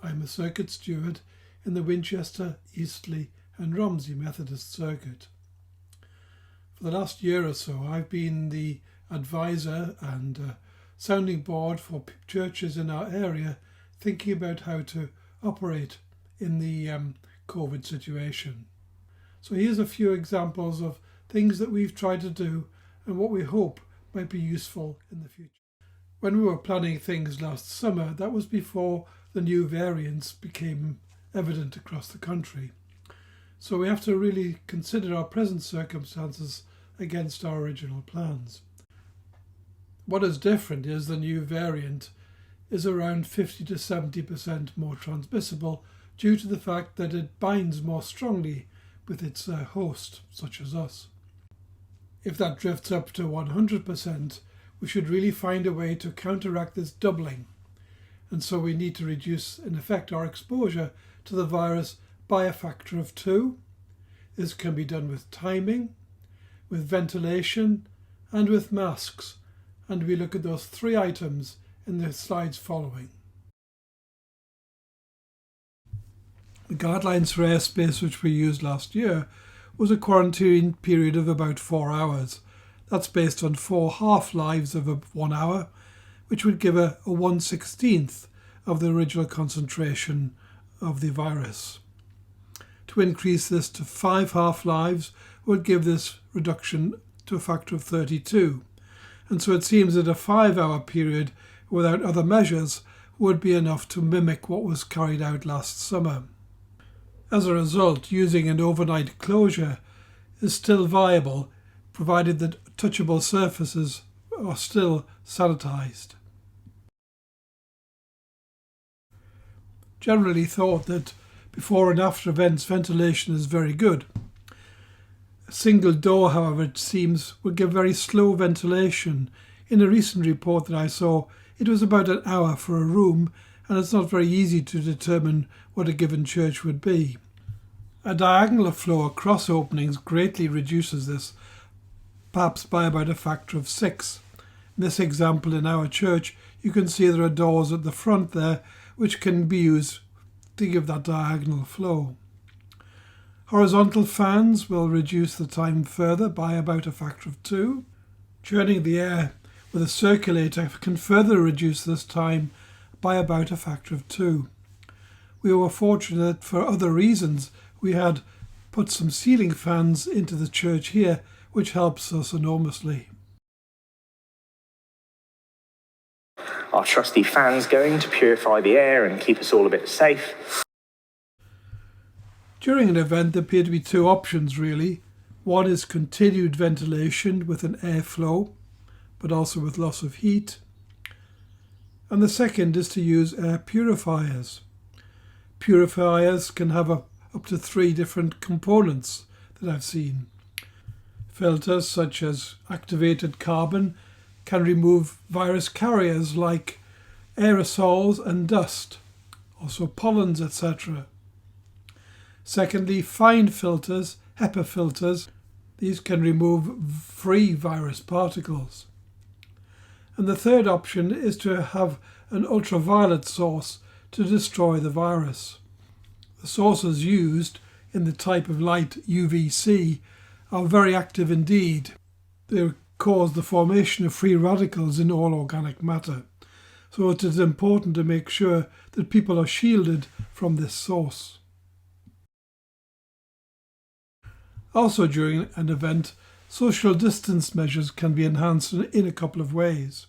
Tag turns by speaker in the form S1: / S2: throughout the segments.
S1: I'm a circuit steward in the Winchester, Eastleigh and Romsey Methodist Circuit. For the last year or so, I've been the advisor and sounding board for churches in our area, thinking about how to operate in the COVID situation. So here's a few examples of things that we've tried to do and what we hope might be useful in the future. When we were planning things last summer, that was before the new variants became evident across the country. So we have to really consider our present circumstances against our original plans. What is different is the new variant is around 50 to 70% more transmissible due to the fact that it binds more strongly with its host, such as us. If that drifts up to 100%, we should really find a way to counteract this doubling. And so we need to reduce, in effect, our exposure to the virus by a factor of 2. This can be done with timing, with ventilation, and with masks. And we look at those 3 items in the slides following. The guidelines for Airspace, which we used last year, was a quarantine period of about 4 hours. That's based on 4 half-lives of 1 hour, which would give a 1/16th of the original concentration of the virus. To increase this to 5 half-lives would give this reduction to a factor of 32. And so it seems that a 5-hour period without other measures would be enough to mimic what was carried out last summer. As a result, using an overnight closure is still viable, provided that touchable surfaces are still sanitized. Generally thought that before and after events ventilation is very good. A single door, however, it seems, would give very slow ventilation. In a recent report that I saw, it was about an hour for a room, and it's not very easy to determine what a given church would be. A diagonal flow across openings greatly reduces this, perhaps by about a factor of 6. In this example in our church, you can see there are doors at the front there which can be used to give that diagonal flow. Horizontal fans will reduce the time further by about a factor of 2. Churning the air with a circulator can further reduce this time by about a factor of 2. We were fortunate for other reasons. We had put some ceiling fans into the church here, which helps us enormously.
S2: Our trusty fans going to purify the air and keep us all a bit safe.
S1: During an event, there appear to be 2 options really. One is continued ventilation with an airflow, but also with loss of heat. And the second is to use air purifiers. Purifiers can have up to 3 different components that I've seen. Filters such as activated carbon can remove virus carriers like aerosols and dust, also pollens, etc. Secondly, fine filters, HEPA filters, these can remove free virus particles. And the third option is to have an ultraviolet source to destroy the virus. The sources used in the type of light UVC are very active indeed. They cause the formation of free radicals in all organic matter. So it is important to make sure that people are shielded from this source. Also during an event, social distance measures can be enhanced in a couple of ways.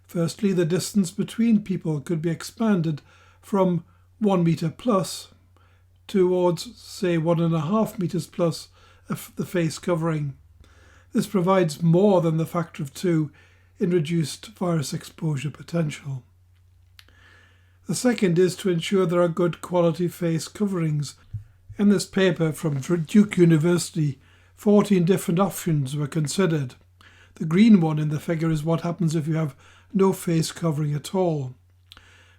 S1: Firstly, the distance between people could be expanded from 1 metre plus towards, say, 1.5 metres plus of the face covering. This provides more than the factor of 2 in reduced virus exposure potential. The second is to ensure there are good quality face coverings. In this paper from Duke University, 14 different options were considered. The green one in the figure is what happens if you have no face covering at all.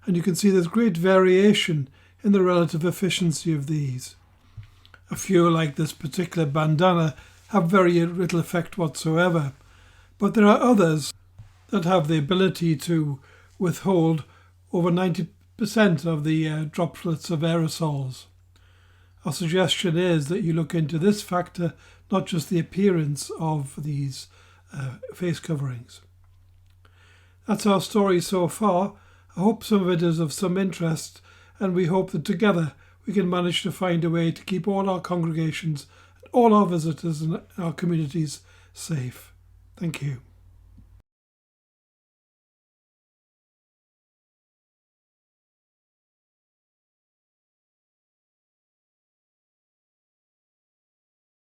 S1: And you can see there's great variation in the relative efficiency of these. A few, like this particular bandana, have very little effect whatsoever, but there are others that have the ability to withhold over 90% of the droplets of aerosols. Our suggestion is that you look into this factor, not just the appearance of these face coverings. That's our story so far. I hope some of it is of some interest, and we hope that together we can manage to find a way to keep all our congregations and all our visitors and our communities safe. Thank you.